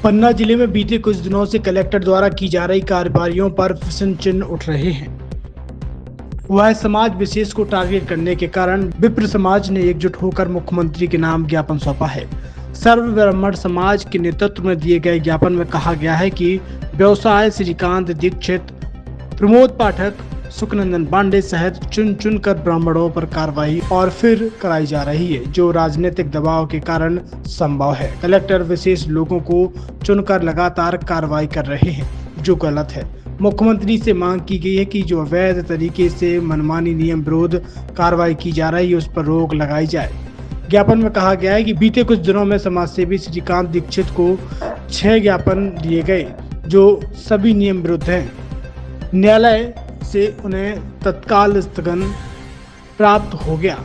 पन्ना जिले में बीते कुछ दिनों से कलेक्टर द्वारा की जा रही कार्रवाइयों पर प्रश्न चिन्ह उठ रहे हैं। वह समाज विशेष को टारगेट करने के कारण विप्र समाज ने एकजुट होकर मुख्यमंत्री के नाम ज्ञापन सौंपा है। सर्व ब्राह्मण समाज के नेतृत्व में दिए गए ज्ञापन में कहा गया है कि व्यवसाय श्रीकांत दीक्षित, प्रमोद पाठक, सुखनंदन पांडे सहित चुन कर ब्राह्मणों पर कार्रवाई और फिर कराई जा रही है, जो राजनीतिक दबाव के कारण संभव है। कलेक्टर विशेष लोगों को चुनकर लगातार कार्रवाई कर रहे हैं, जो गलत है। मुख्यमंत्री से मांग की गई है कि जो अवैध तरीके से मनमानी नियम विरोध कार्रवाई की जा रही है उस पर रोक लगाई जाए। ज्ञापन में कहा गया है कि बीते कुछ दिनों में समाजसेवी श्रीकांत दीक्षित को 6 ज्ञापन दिए गए, जो सभी नियम विरुद्ध हैं। न्यायालय से उन्हें तत्काल स्थगन प्राप्त हो गया।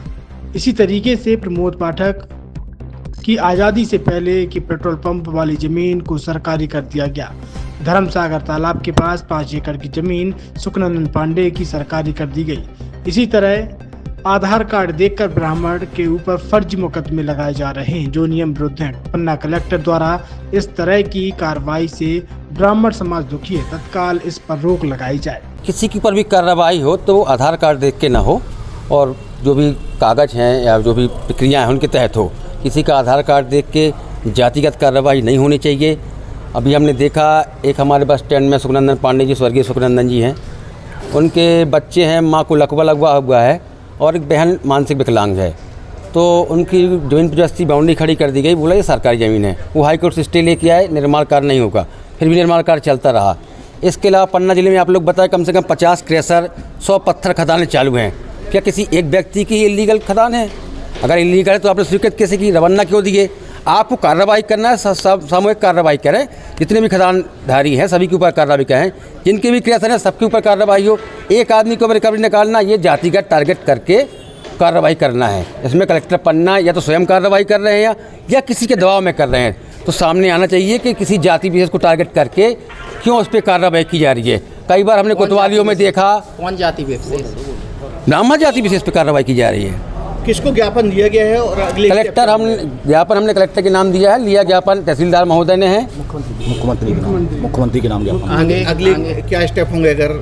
इसी तरीके से प्रमोद पाठक की आज़ादी से पहले की पेट्रोल पंप वाली जमीन को सरकारी कर दिया गया। धर्मसागर तालाब के पास 5 एकड़ की जमीन सुखनंदन पांडे की सरकारी कर दी गई। इसी तरह आधार कार्ड देखकर ब्राह्मण के ऊपर फर्जी मुकदमे लगाए जा रहे हैं, जो नियम विरुद्ध हैं। पन्ना कलेक्टर द्वारा इस तरह की कार्रवाई से ब्राह्मण समाज दुखी है। तत्काल इस पर रोक लगाई जाए। किसी के ऊपर भी कार्रवाई हो तो आधार कार्ड देख के ना हो, और जो भी कागज़ हैं या जो भी प्रक्रिया है उनके तहत हो। किसी का आधार कार्ड देख के जातिगत कार्रवाई नहीं होनी चाहिए। अभी हमने देखा एक हमारे बस स्टैंड में सुखनंदन पांडे जी, स्वर्गीय सुखनंदन जी हैं, उनके बच्चे हैं, माँ को लकवा लगवा हुआ है और एक बहन मानसिक विकलांग है। तो उनकी ज़मीन पर जबरदस्ती बाउंड्री खड़ी कर दी गई। बोला ये सरकारी ज़मीन है। वो हाईकोर्ट से स्टे लेके आए, निर्माण कार्य नहीं होगा, फिर भी निर्माण कार्य चलता रहा। इसके अलावा पन्ना जिले में आप लोग बताएं कम से कम 50 क्रेशर, 100 पत्थर खदानें चालू हैं। क्या किसी एक व्यक्ति की इलीगल खदान है? अगर इलीगल है तो आपने स्वीकृत कैसे की, रवाना क्यों दिए? आपको कार्रवाई करना है, सामूहिक कार्रवाई करें। जितने भी खदानधारी हैं सभी के ऊपर कार्रवाई करें। जिनके भी क्रेशर हैं सबके ऊपर कार्रवाई हो। एक आदमी को रिकवरी निकालना, ये जातिगत टारगेट करके कार्रवाई करना है। इसमें कलेक्टर पन्ना या तो स्वयं कार्रवाई कर रहे हैं या किसी के दबाव में कर रहे हैं। तो सामने आना चाहिए कि किसी जाति विशेष को टारगेट करके क्यों उस पर कार्रवाई की जा रही है। कई बार हमने कोतवालियों में देखा, कौन जाति विशेष? ब्राह्मण जाति विशेष पर कार्रवाई की जा रही है। किसको ज्ञापन दिया गया है और अगले कलेक्टर ज्ञापन हमने कलेक्टर के नाम दिया है, लिया ज्ञापन तहसीलदार महोदय ने है, मुख्यमंत्री के नाम ज्ञापन। अगले क्या स्टेप होंगे अगर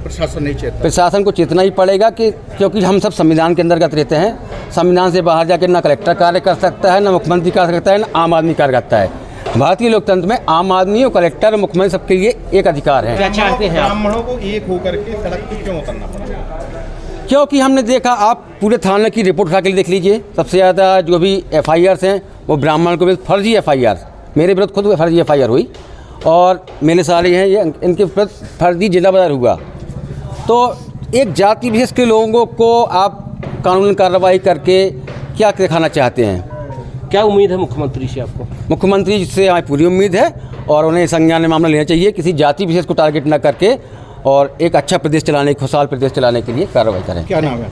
प्रशासन नहीं चेता? प्रशासन को चेतना ही पड़ेगा कि क्योंकि हम सब संविधान के अंतर्गत रहते हैं। संविधान से बाहर जाकर ना कलेक्टर कार्य कर सकता है, ना मुख्यमंत्री कर सकता है, ना आम आदमी कार्य करता है। भारतीय लोकतंत्र में आम आदमी और कलेक्टर और मुख्यमंत्री सबके लिए एक अधिकार है। क्या चाहते हैं ब्राह्मणों को एक होकर के सड़क पर क्यों उतरना पड़ा? क्योंकि हमने देखा, आप पूरे थाने की रिपोर्ट उठा के देख लीजिए, सबसे ज़्यादा जो भी FIRs हैं वो ब्राह्मण को फर्जी FIR, मेरे विरुद्ध खुद फर्जी FIR हुई और मेरे सारे हैं ये इनके विरुद्ध फर्जी जिला बदर हुआ। तो एक जाति विशेष के लोगों को आप कानूनी कार्रवाई करके क्या दिखाना चाहते हैं? क्या उम्मीद है मुख्यमंत्री से आपको? मुख्यमंत्री से हमें पूरी उम्मीद है और उन्हें संज्ञान में मामला लेना चाहिए, किसी जाति विशेष को टारगेट न करके, और एक अच्छा प्रदेश चलाने, खुशहाल प्रदेश चलाने के लिए कार्रवाई करें। क्या नाम है?